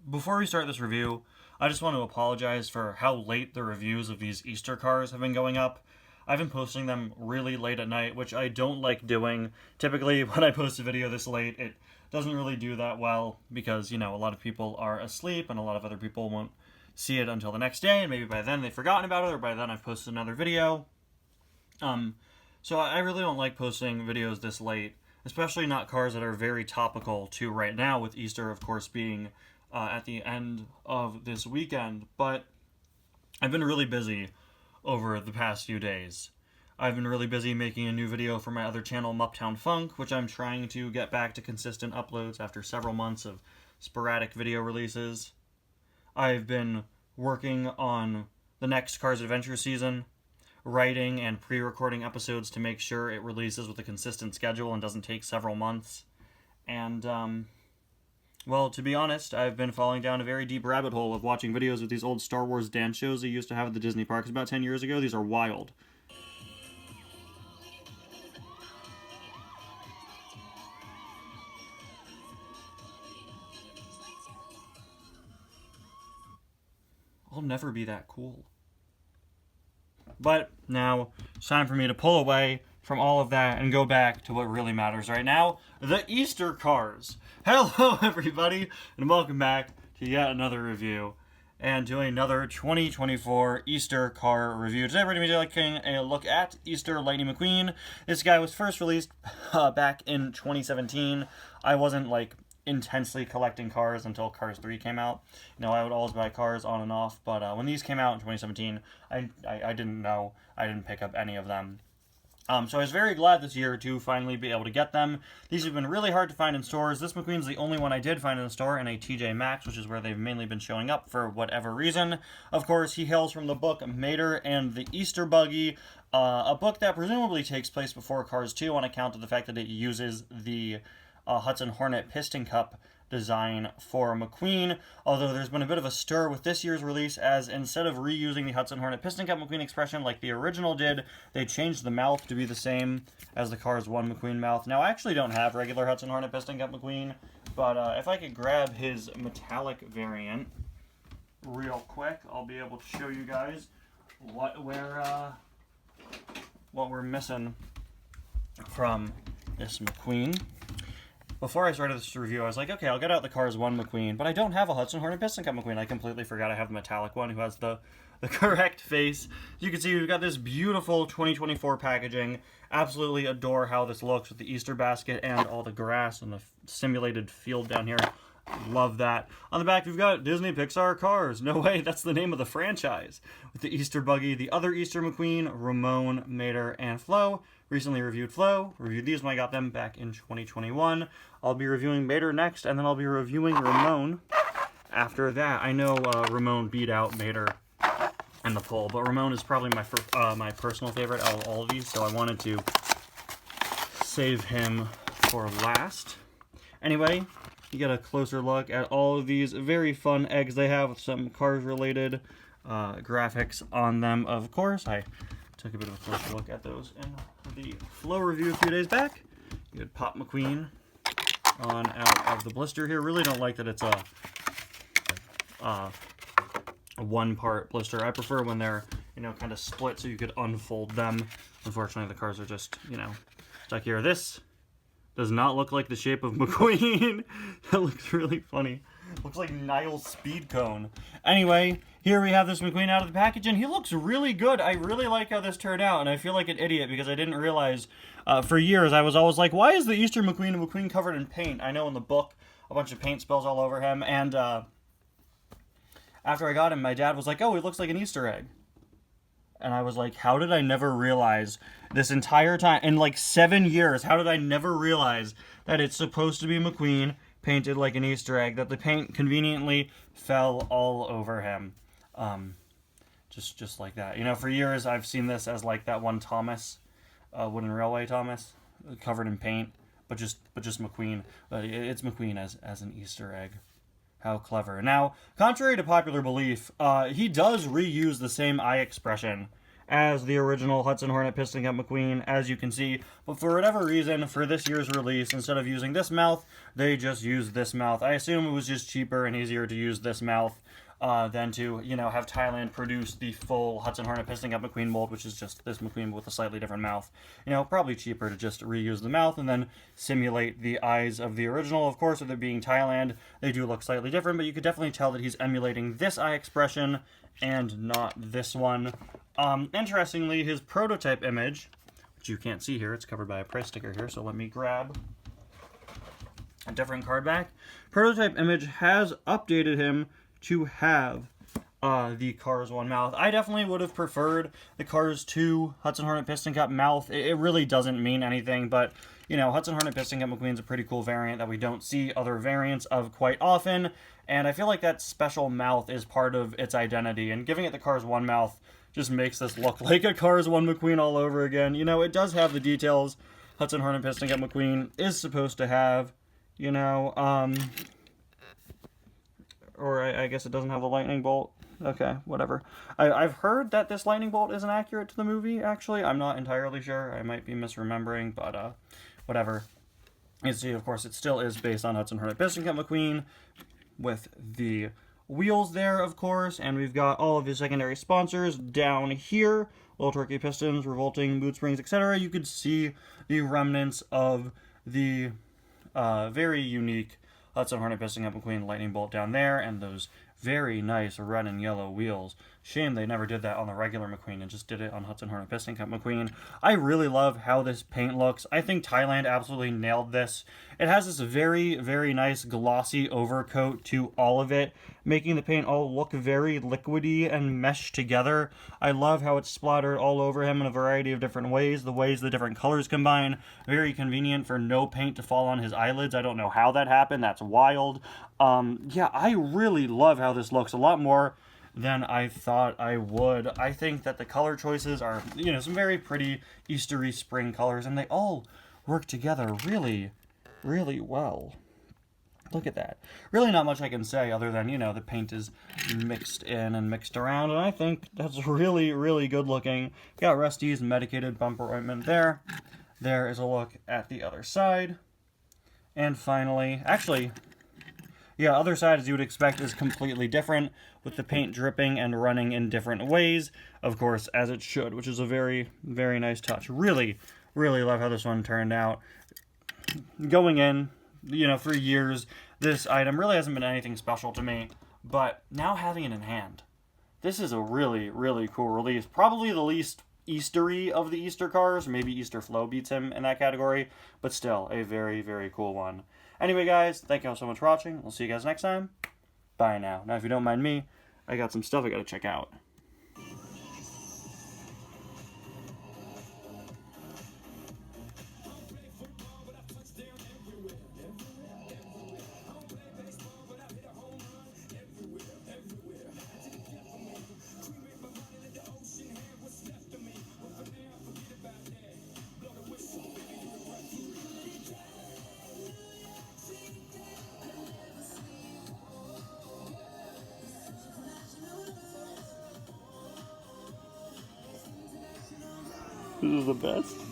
Before we start this review, I just want to apologize for how late the reviews of these Easter cars have been going up. I've been posting them really late at night, which I don't like doing. Typically, when I post a video this late, it doesn't really do that well because, a lot of people are asleep and a lot of other people won't see it until the next day, and maybe by then they've forgotten about it, or by then I've posted another video. So I really don't like posting videos this late, especially not cars that are very topical to right now, with Easter, of course, being at the end of this weekend. But I've been really busy over the past few days. I've been really busy making a new video for my other channel, Uptown Funk, which I'm trying to get back to consistent uploads after several months of sporadic video releases. I've been working on the next Cars Adventure season, writing and pre-recording episodes to make sure it releases with a consistent schedule and doesn't take several months. And, well, to be honest, I've been falling down a very deep rabbit hole of watching videos of these old Star Wars dance shows they used to have at the Disney parks about 10 years ago. These are wild. I'll never be that cool. But now it's time for me to pull away from all of that and go back to what really matters right now, the Easter cars. Hello everybody, and welcome back to yet another review and to another 2024 Easter car review. Today we're going to be taking a look at Easter Lightning McQueen. This guy was first released back in 2017. I wasn't intensely collecting cars until Cars 3 came out. I would always buy cars on and off, but when these came out in 2017, I didn't know. I didn't pick up any of them. So I was very glad this year to finally be able to get them. These have been really hard to find in stores. This McQueen's the only one I did find in the store in a TJ Maxx, which is where they've mainly been showing up for whatever reason. Of course, he hails from the book Mater and the Easter Buggy, a book that presumably takes place before Cars 2 on account of the fact that it uses the Hudson Hornet piston cup design for McQueen, although there's been a bit of a stir with this year's release, as instead of reusing the Hudson Hornet piston cup McQueen expression like the original did, they changed the mouth to be the same as the Cars 1 McQueen mouth. Now, I actually don't have regular Hudson Hornet piston cup McQueen, but if I could grab his metallic variant real quick, I'll be able to show you guys what we're missing from this McQueen. Before I started this review, I was like, okay, I'll get out the Cars 1 McQueen, but I don't have a Hudson Hornet Piston Cup McQueen. I completely forgot I have the metallic one who has the correct face. You can see we've got this beautiful 2024 packaging. Absolutely adore how this looks with the Easter basket and all the grass and the simulated field down here. Love that. On the back, we've got Disney Pixar Cars. No way, that's the name of the franchise. With the Easter Buggy, the other Easter McQueen, Ramon, Mater, and Flo. Recently reviewed Flo. Reviewed these when I got them back in 2021. I'll be reviewing Mater next, and then I'll be reviewing Ramon after that. I know Ramon beat out Mater in the poll, but Ramon is probably my personal favorite out of all of these, so I wanted to save him for last. Anyway, you get a closer look at all of these very fun eggs they have with some Cars-related graphics on them, of course. I took a bit of a closer look at those in the Flo review a few days back. You had Pop McQueen on out of the blister here. Really don't like that it's a one-part blister. I prefer when they're, kind of split so you could unfold them. Unfortunately, the cars are just, stuck here. This does not look like the shape of McQueen. That looks really funny. Looks like Niall's speed cone. Anyway, here we have this McQueen out of the package, and he looks really good. I really like how this turned out, and I feel like an idiot because I didn't realize for years I was always like, why is the Easter McQueen a McQueen covered in paint? I know in the book a bunch of paint spills all over him, and after I got him, my dad was like, oh, he looks like an Easter egg. And I was like, how did I never realize this entire time, in 7 years, how did I never realize that it's supposed to be McQueen painted like an Easter egg, that the paint conveniently fell all over him. Just like that. For years I've seen this as like that one Thomas, Wooden Railway Thomas, covered in paint, but just McQueen. But it's McQueen as an Easter egg. How clever. Now, contrary to popular belief, he does reuse the same eye expression as the original Hudson Hornet Piston Cup McQueen, as you can see. But for whatever reason, for this year's release, instead of using this mouth, they just used this mouth. I assume it was just cheaper and easier to use this mouth than to, you know, have Thailand produce the full Hudson Hornet Piston Cup McQueen mold, which is just this McQueen with a slightly different mouth. You know, probably cheaper to just reuse the mouth and then simulate the eyes of the original. Of course, with it being Thailand, they do look slightly different, but you could definitely tell that he's emulating this eye expression and not this one. Interestingly, his prototype image, which you can't see here, it's covered by a price sticker here, so let me grab a different card back. Prototype image has updated him to have the Cars 1 mouth. I definitely would have preferred the Cars 2 Hudson Hornet Piston Cup mouth. It really doesn't mean anything, but, you know, Hudson Hornet Piston Cup McQueen's a pretty cool variant that we don't see other variants of quite often, and I feel like that special mouth is part of its identity, and giving it the Cars 1 mouth just makes this look like a Cars 1 McQueen all over again. You know, it does have the details Hudson Hornet Piston Cup McQueen is supposed to have, you know, or I guess it doesn't have the lightning bolt. Okay, whatever. I've heard that this lightning bolt isn't accurate to the movie, actually. I'm not entirely sure. I might be misremembering, but whatever. You see, of course, it still is based on Hudson Hornet Piston Cup McQueen with the wheels there, of course, and we've got all of his secondary sponsors down here. Little Turkey Pistons, Revolting, Boot Springs, etc. You could see the remnants of the very unique Hudson Hornet Piston Cup McQueen lightning bolt down there, and those very nice red and yellow wheels. Shame they never did that on the regular McQueen and just did it on Hudson Hornet Piston Cup McQueen. I really love how this paint looks. I think Thailand absolutely nailed this. It has this very, very nice glossy overcoat to all of it, making the paint all look very liquidy and meshed together. I love how it's splattered all over him in a variety of different ways. The ways the different colors combine. Very convenient for no paint to fall on his eyelids. I don't know how that happened. That's wild. Yeah, I really love how this looks. A lot more than I thought I would. I think that the color choices are, you know, some very pretty Eastery spring colors, and they all work together really, really well. Look at that. Really not much I can say other than, you know, the paint is mixed in and mixed around, and I think that's really, really good looking. Got Rusty's medicated bumper ointment there. There is a look at the other side. And finally, actually, yeah, other side, as you would expect, is completely different, with the paint dripping and running in different ways, of course, as it should, which is a very, very nice touch. Really, really love how this one turned out. Going in, you know, for years, this item really hasn't been anything special to me, but now having it in hand, this is a really, really cool release. Probably the least Eastery of the Easter cars. Maybe Easter Flow beats him in that category, but still a very, very cool one. Anyway, guys, thank you all so much for watching. We'll see you guys next time. Bye now. Now, if you don't mind me, I got some stuff I gotta check out. This is the best.